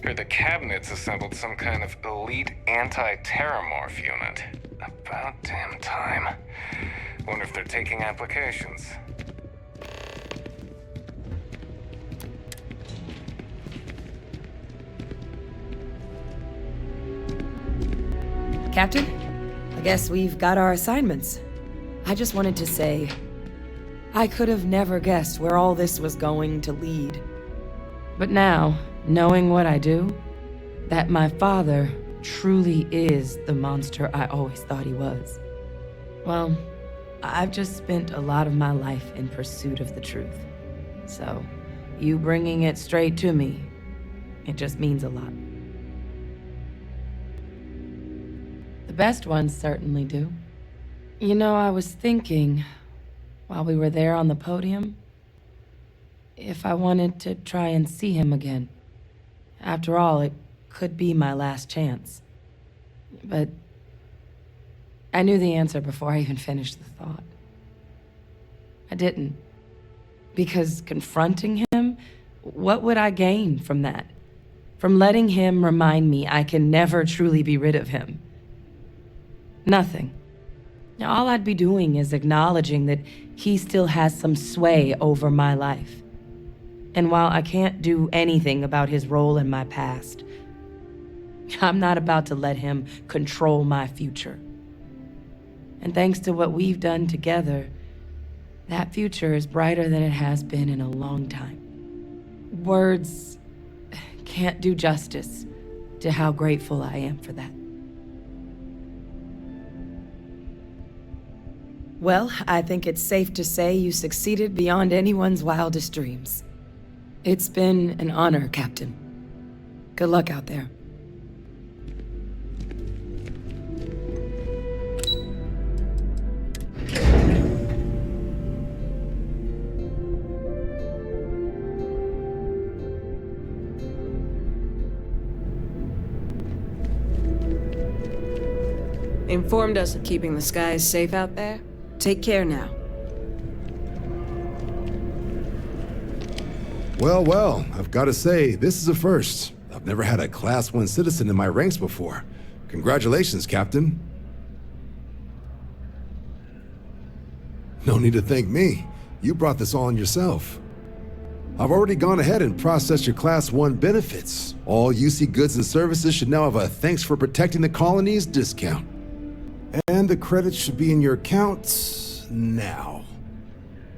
Or the cabinet's assembled some kind of elite anti-terramorph unit. About damn time. Wonder if they're taking applications. Captain, I guess we've got our assignments. I just wanted to say, I could have never guessed where all this was going to lead. But now, knowing what I do, that my father truly is the monster I always thought he was. Well, I've just spent a lot of my life in pursuit of the truth. So, you bringing it straight to me, it just means a lot. The best ones certainly do. You know, I was thinking, while we were there on the podium, if I wanted to try and see him again. After all, it could be my last chance. But I knew the answer before I even finished the thought. I didn't. Because confronting him, what would I gain from that? From letting him remind me I can never truly be rid of him? Nothing. All I'd be doing is acknowledging that he still has some sway over my life. And while I can't do anything about his role in my past, I'm not about to let him control my future. And thanks to what we've done together, that future is brighter than it has been in a long time. Words can't do justice to how grateful I am for that. Well, I think it's safe to say you succeeded beyond anyone's wildest dreams. It's been an honor, Captain. Good luck out there. Informed us of keeping the skies safe out there. Take care now. Well, I've got to say, this is a first. I've never had a Class 1 citizen in my ranks before. Congratulations, Captain. No need to thank me. You brought this on yourself. I've already gone ahead and processed your Class 1 benefits. All UC goods and services should now have a thanks for protecting the colonies discount. And the credits should be in your account now.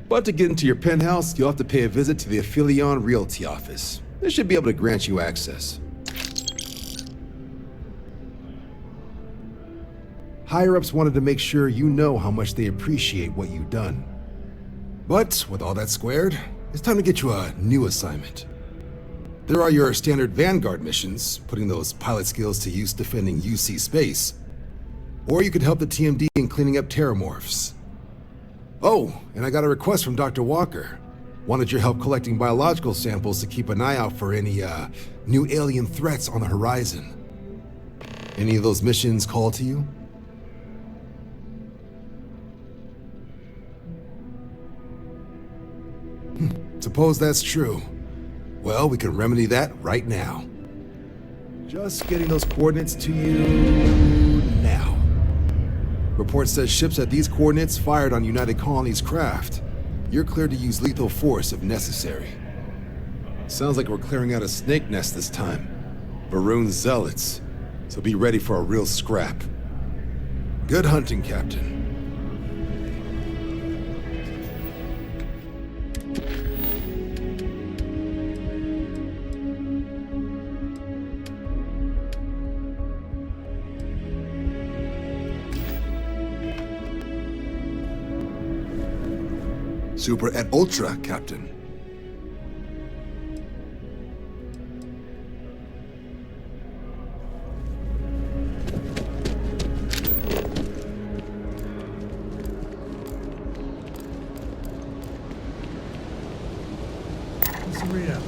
But to get into your penthouse, you'll have to pay a visit to the Aphelion Realty office. They should be able to grant you access. Higher-ups wanted to make sure you know how much they appreciate what you've done. But with all that squared, it's time to get you a new assignment. There are your standard Vanguard missions, putting those pilot skills to use defending UC space. Or you could help the TMD in cleaning up terramorphs. Oh, and I got a request from Dr. Walker. Wanted your help collecting biological samples to keep an eye out for any, new alien threats on the horizon. Any of those missions call to you? Suppose that's true. Well, we can remedy that right now. Just getting those coordinates to you now. Report says ships at these coordinates fired on United Colony's craft. You're cleared to use lethal force if necessary. Sounds like we're clearing out a snake nest this time. Varun's zealots. So be ready for a real scrap. Good hunting, Captain. Super et Ultra, Captain. Maria.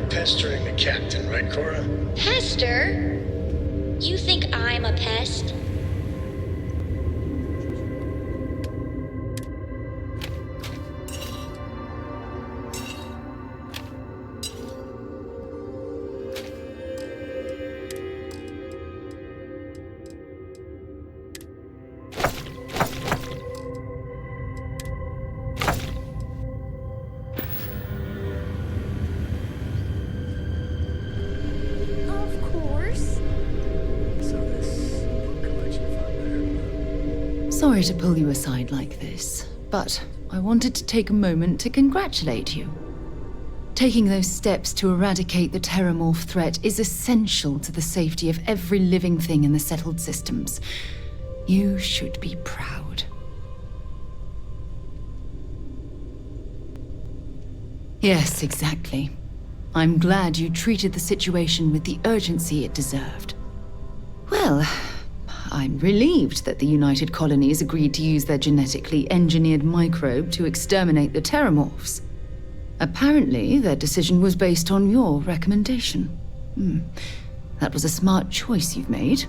pestering the captain, right, Cora? Pester? You think I'm a pest? Of course. So this book collection fund Sorry to pull you aside like this, but I wanted to take a moment to congratulate you. Taking those steps to eradicate the Terramorph threat is essential to the safety of every living thing in the settled systems. You should be proud. Yes, exactly. I'm glad you treated the situation with the urgency it deserved. Well, I'm relieved that the United Colonies agreed to use their genetically engineered microbe to exterminate the Terramorphs. Apparently, their decision was based on your recommendation. That was a smart choice you've made.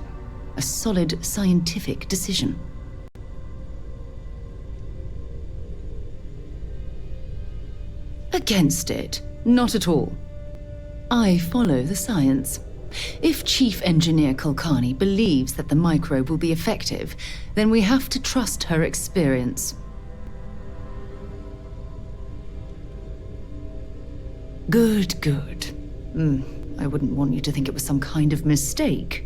A solid scientific decision. Against it? Not at all. I follow the science. If Chief Engineer Kulkarni believes that the microbe will be effective, then we have to trust her experience. Good, good. I wouldn't want you to think it was some kind of mistake.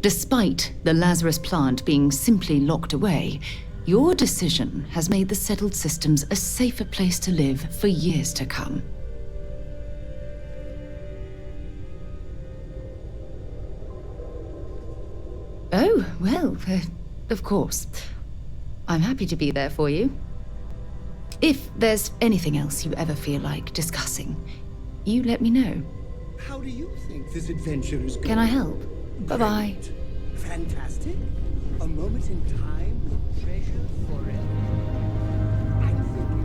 Despite the Lazarus plant being simply locked away, your decision has made the settled systems a safer place to live for years to come. Oh, well, of course. I'm happy to be there for you. If there's anything else you ever feel like discussing, you let me know. How do you think this adventure is going? Can I help? Bye-bye. Great. Fantastic. A moment in time we'll treasure forever. I'm thinking.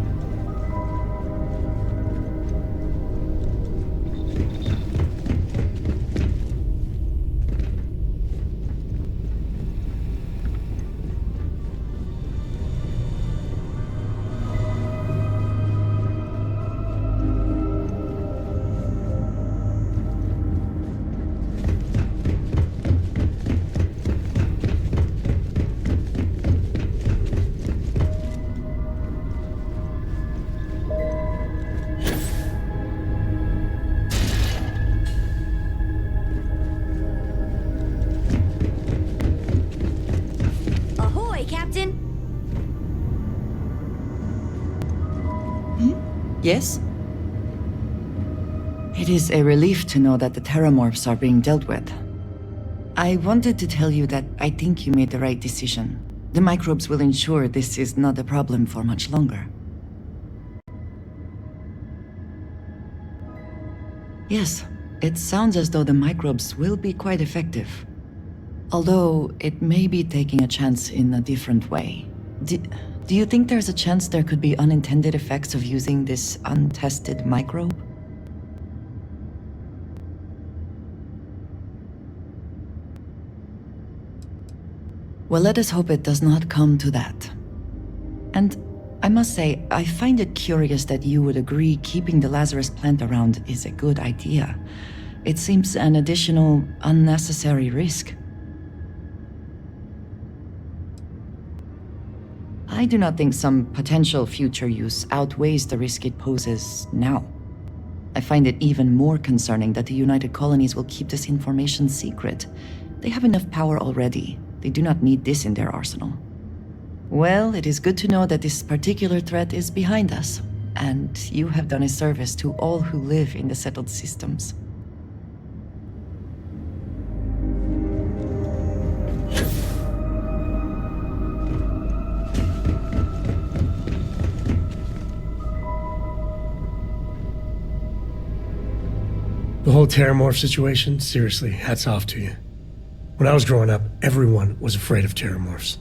Ahoy, Captain! Yes? It is a relief to know that the Terramorphs are being dealt with. I wanted to tell you that I think you made the right decision. The microbes will ensure this is not a problem for much longer. Yes, it sounds as though the microbes will be quite effective. Although, it may be taking a chance in a different way. Do you think there's a chance there could be unintended effects of using this untested microbe? Well, let us hope it does not come to that. And I must say, I find it curious that you would agree keeping the Lazarus plant around is a good idea. It seems an additional, unnecessary risk. I do not think some potential future use outweighs the risk it poses now. I find it even more concerning that the United Colonies will keep this information secret. They have enough power already. They do not need this in their arsenal. Well, it is good to know that this particular threat is behind us, and you have done a service to all who live in the settled systems. The whole Terramorph situation, seriously, hats off to you. When I was growing up, everyone was afraid of Terramorphs.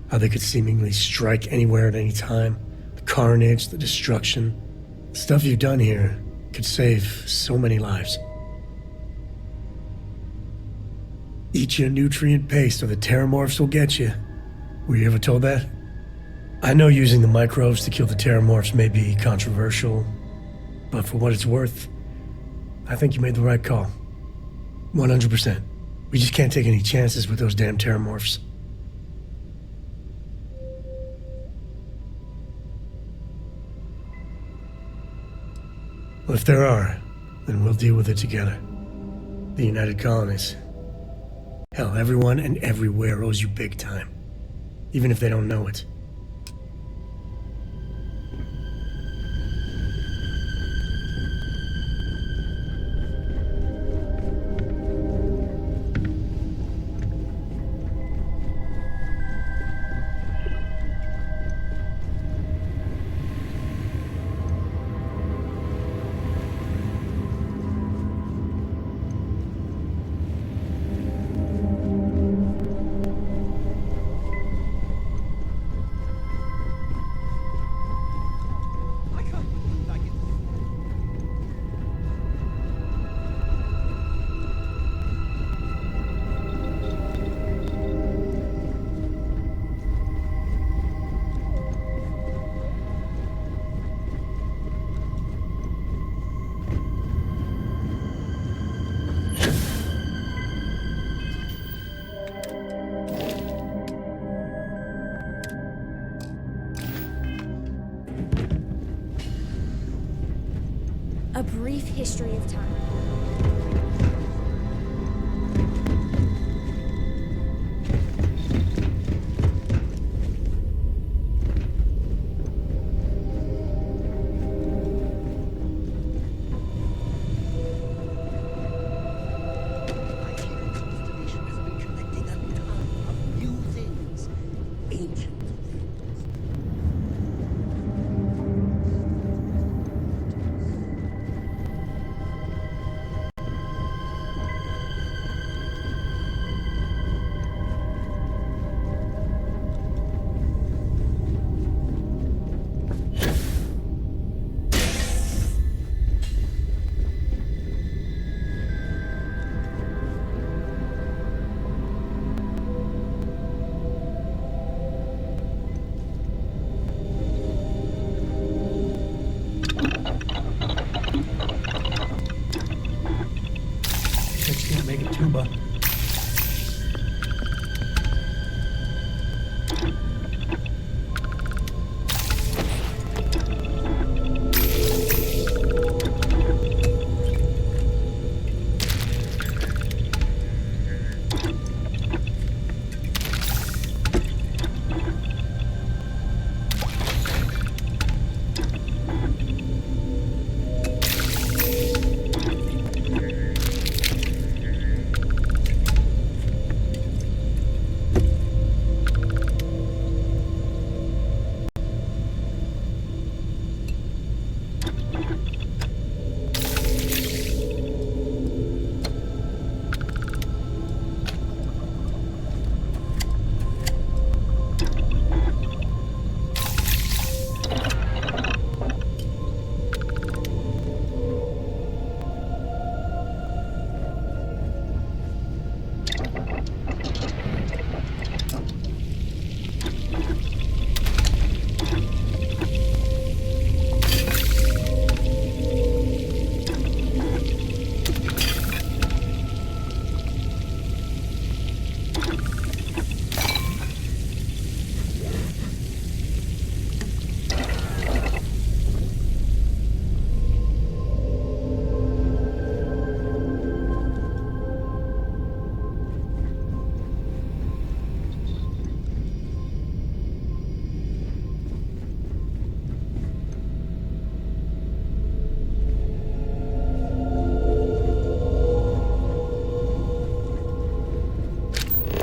How they could seemingly strike anywhere at any time. The carnage, the destruction. The stuff you've done here, could save so many lives. Eat your nutrient paste or the terramorphs will get you. Were you ever told that? I know using the microbes to kill the terramorphs may be controversial, but for what it's worth, I think you made the right call. 100%. We just can't take any chances with those damn terramorphs. Well, if there are, then we'll deal with it together. The United Colonies. Hell, everyone and everywhere owes you big time. Even if they don't know it. I can't believe I get A brief history of time. I hear the Constellation has been collecting a ton of new things. Ancient things. Just can't make it tuba.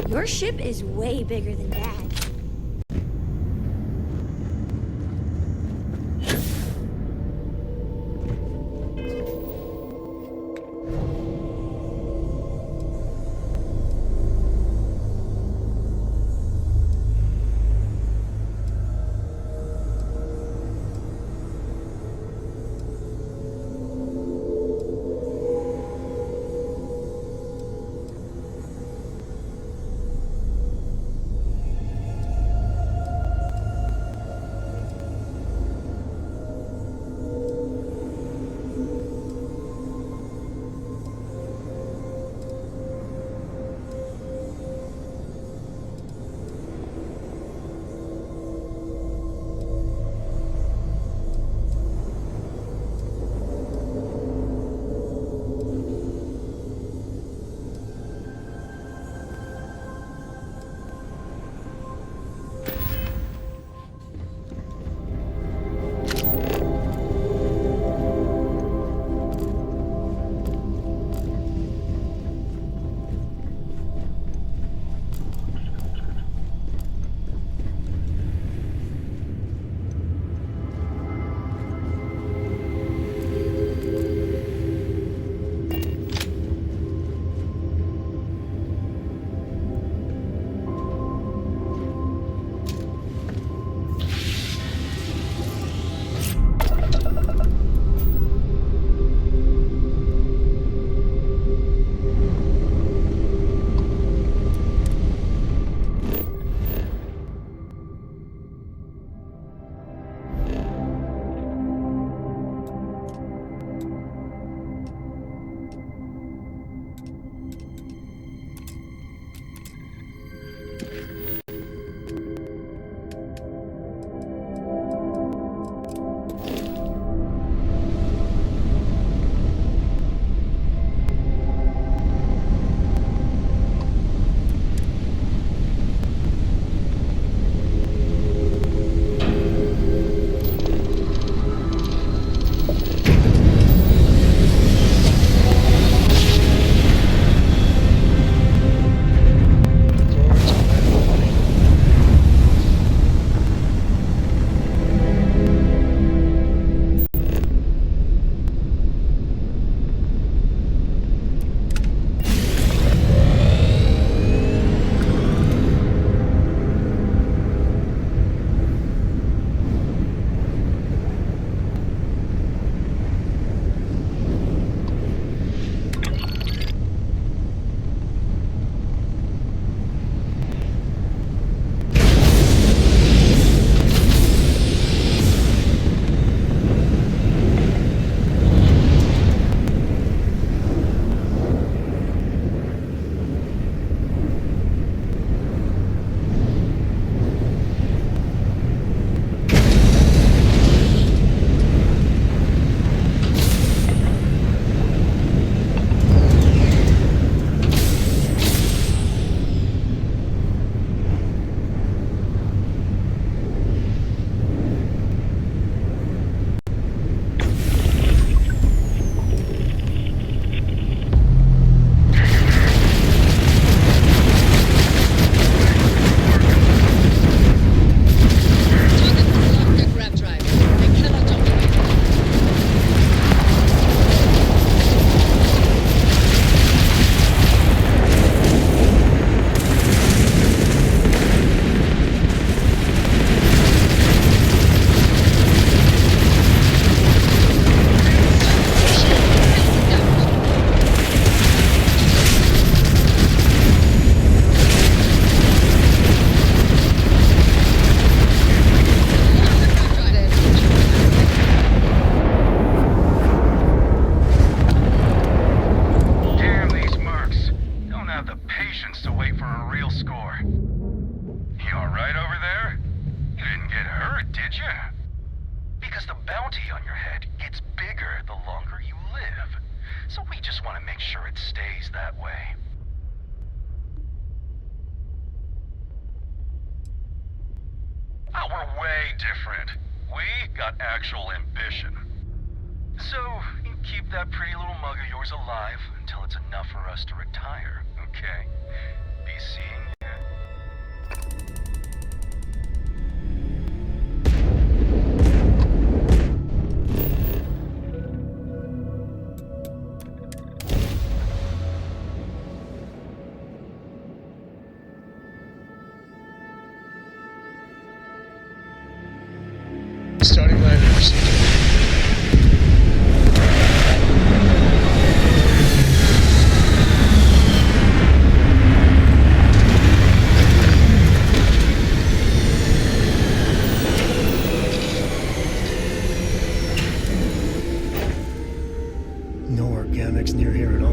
Your ship is way bigger than Dad's. did you? Because the bounty on your head gets bigger the longer you live. So we just want to make sure it stays that way. Oh, we're way different. We got actual ambition. So, you keep that pretty little mug of yours alive until it's enough for us to retire, okay? Be seeing you. Starting landing procedure. No organics near here at all.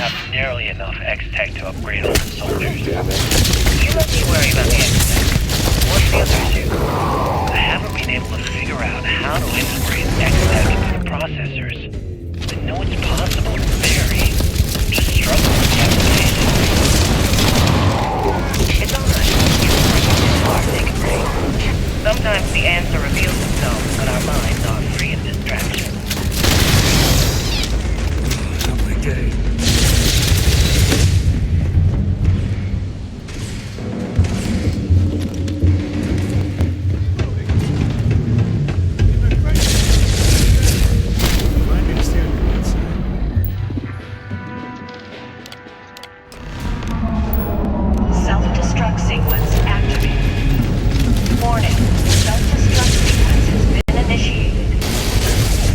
have nearly enough X-Tech to upgrade all the soldiers. You let me worry about the X-Tech. What's the other issue? I haven't been able to figure out how to integrate X-Tech into the processors. I know it's possible in theory. I'm just struggling with the application. It's alright. It's hard to take a break. Sometimes the answer reveals itself when our minds are free of distraction. Lovely day. Self-destruct sequence activated. Warning, self-destruct sequence has been initiated.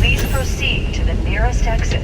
Please proceed to the nearest exit.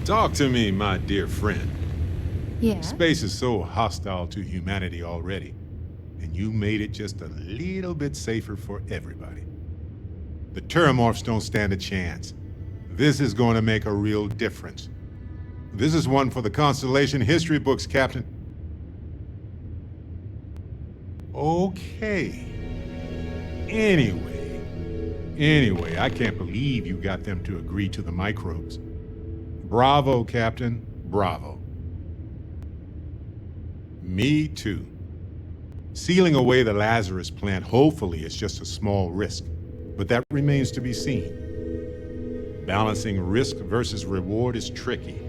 Talk to me, my dear friend. Yeah? Space is so hostile to humanity already, and you made it just a little bit safer for everybody. The Terramorphs don't stand a chance. This is going to make a real difference. This is one for the Constellation history books, Captain. Okay. Anyway, I can't believe you got them to agree to the microbes. Bravo, Captain. Bravo. Me too. Sealing away the Lazarus plant hopefully is just a small risk, but that remains to be seen. Balancing risk versus reward is tricky,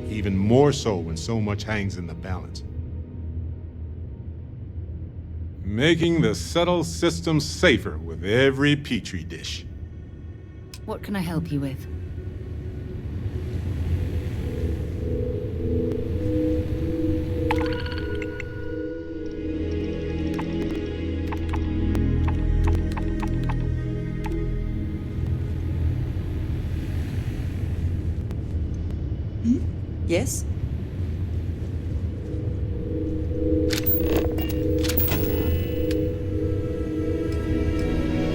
even more so when so much hangs in the balance. Making the subtle system safer with every petri dish. What can I help you with? Yes?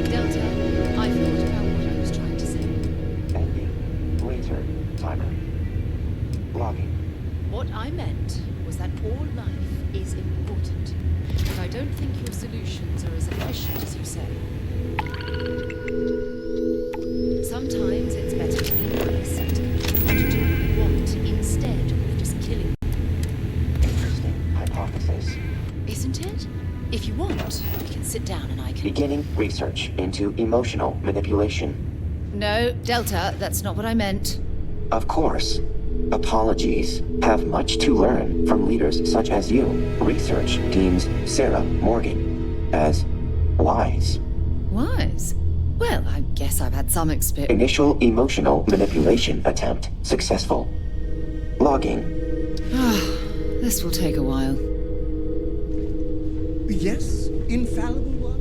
Delta, I thought about what I was trying to say. Ending. Later. Timer. Logging. What I meant was that all life is important, but I don't think your solutions are as efficient as you say. Sometimes it's better to be nice and to convince them to do what you want instead of just killing them. Interesting hypothesis. Isn't it? If you want, we can sit down and I can... Beginning research into emotional manipulation. No, Delta, that's not what I meant. Of course. Apologies. Have much to learn from leaders such as you. Research deems Sarah Morgan as Wise. Wise? Well, I guess I've had some experience. Initial emotional manipulation attempt successful. Logging. This will take a while. Yes, infallible one?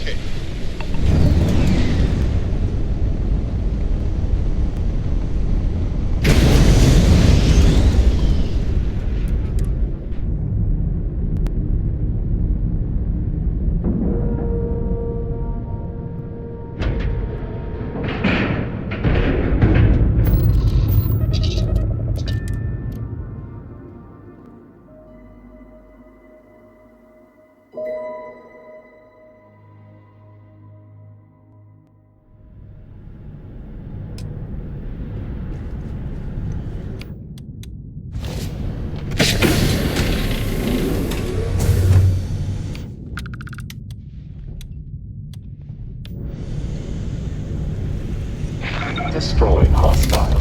okay. Destroying hostile.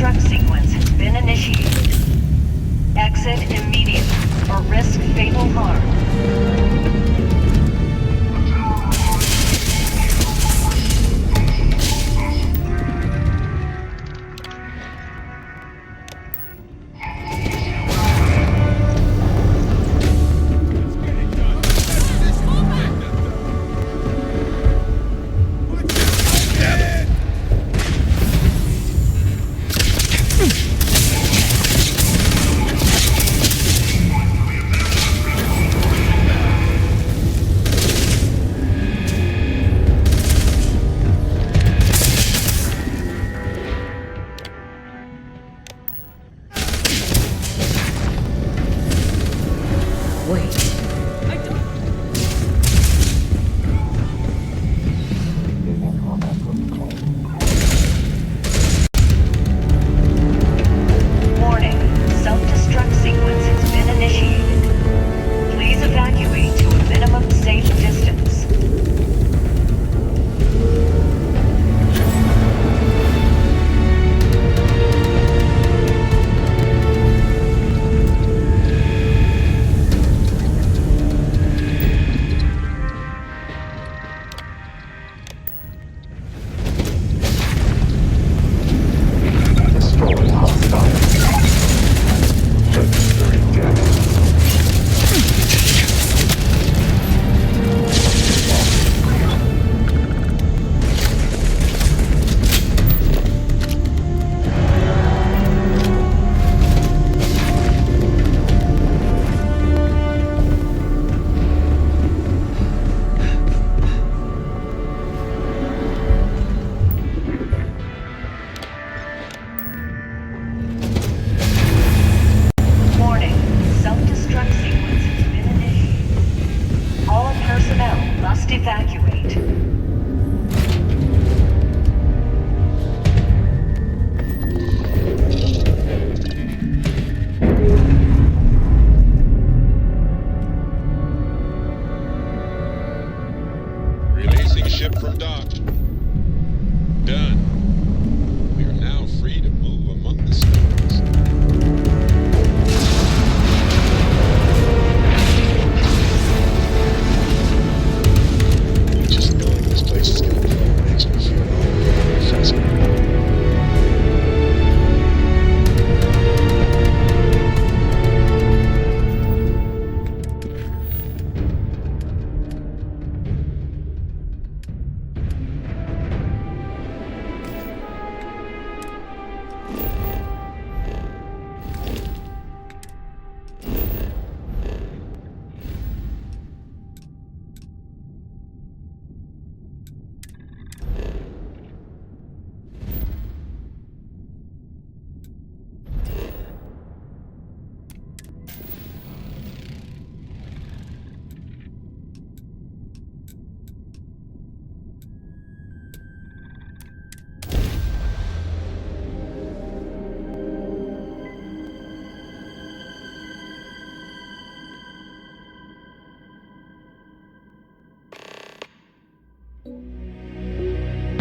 self-destruct sequence has been initiated. Exit immediately or risk fatal harm. Warning, self-destruct sequence has been initiated. Please evacuate to a minimum safe distance. Destroy hostile. Registering damage. Warning, self-destruct sequence has been initiated. All personnel must evacuate. Releasing ship from dock. Done. We are now free to move among the stars. Just knowing this place is gonna blow makes me feel all over fascinated.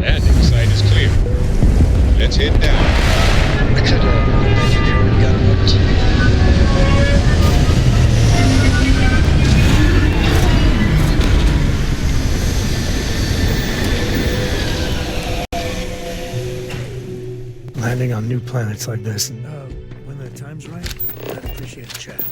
Landing site is clear. Let's head down. I could bet you never got Landing on new planets like this, and when the time's right, I'd appreciate a chat.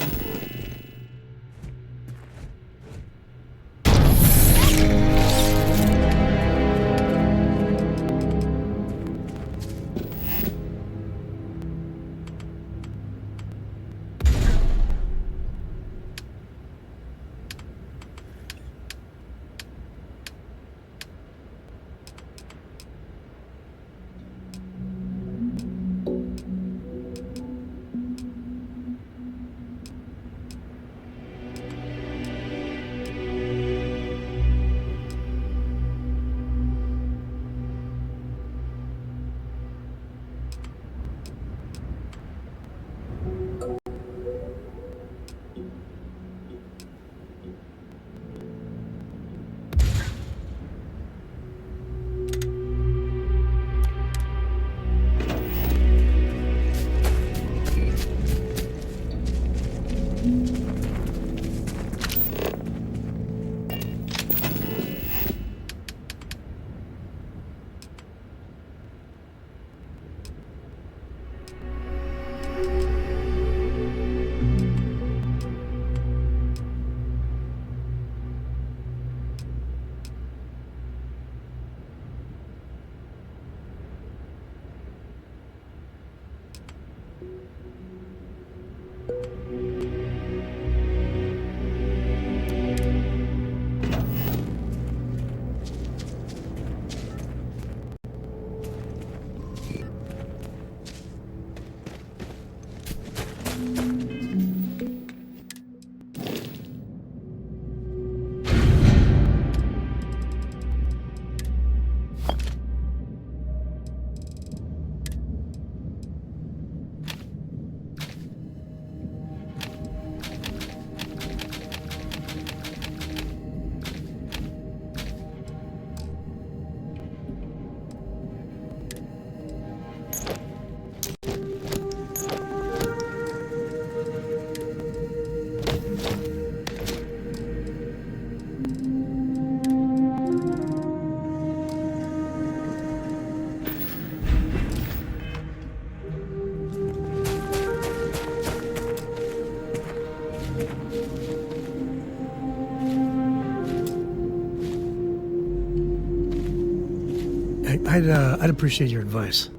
I'd appreciate your advice.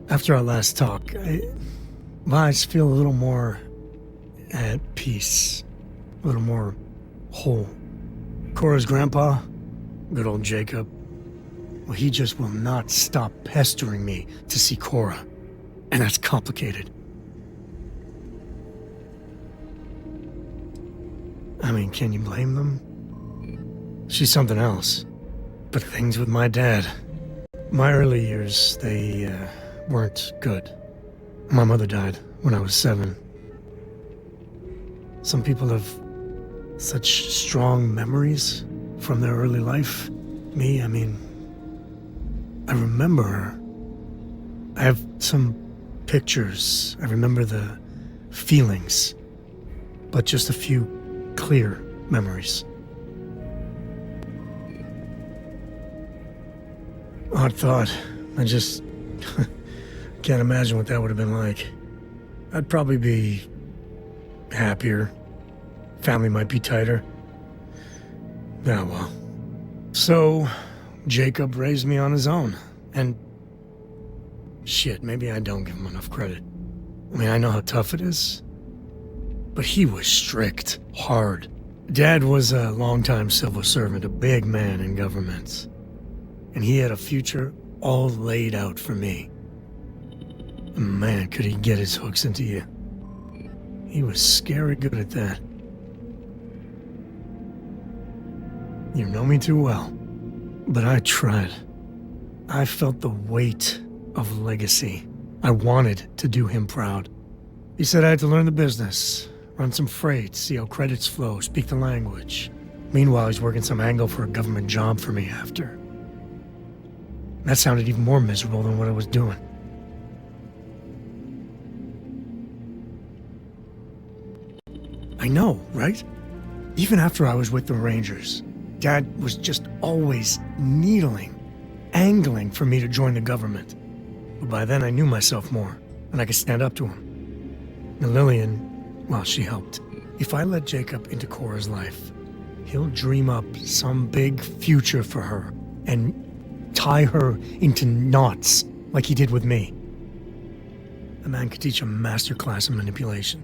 After our last talk, I just feel a little more at peace, a little more whole. Cora's grandpa, good old Jacob, well, he just will not stop pestering me to see Cora, and that's complicated. I mean, can you blame them? She's something else. But things with my dad, my early years, they weren't good. My mother died when I was 7. Some people have such strong memories from their early life. Me, I mean, I remember her. I have some pictures. I remember the feelings, but just a few clear memories. Odd thought. I just can't imagine what that would have been like. I'd probably be happier. Family might be tighter. Ah, well. So, Jacob raised me on his own. And shit, maybe I don't give him enough credit. I mean, I know how tough it is. But he was strict, hard. Dad was a longtime civil servant, a big man in government. And he had a future all laid out for me. Man, could he get his hooks into you. He was scary good at that. You know me too well. But I tried. I felt the weight of legacy. I wanted to do him proud. He said I had to learn the business, run some freight, see how credits flow, speak the language. Meanwhile, he's working some angle for a government job for me after. That sounded even more miserable than what I was doing. I know, right? Even after I was with the Rangers, Dad was just always needling, angling for me to join the government. But by then I knew myself more, and I could stand up to him. And Lillian, well, she helped. If I let Jacob into Cora's life, he'll dream up some big future for her, and tie her into knots like he did with me. A man could teach a master class in manipulation.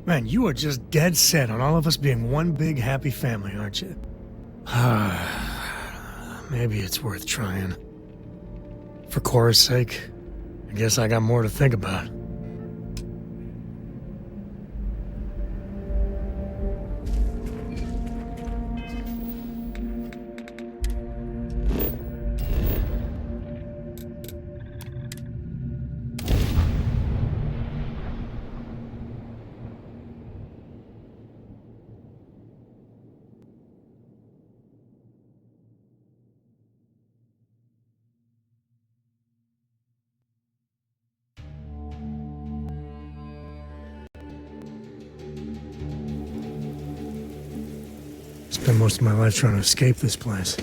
Man, you are just dead set on all of us being one big happy family, aren't you? Maybe it's worth trying. For Cora's sake, I guess I got more to think about. Spent most of my life trying to escape this place.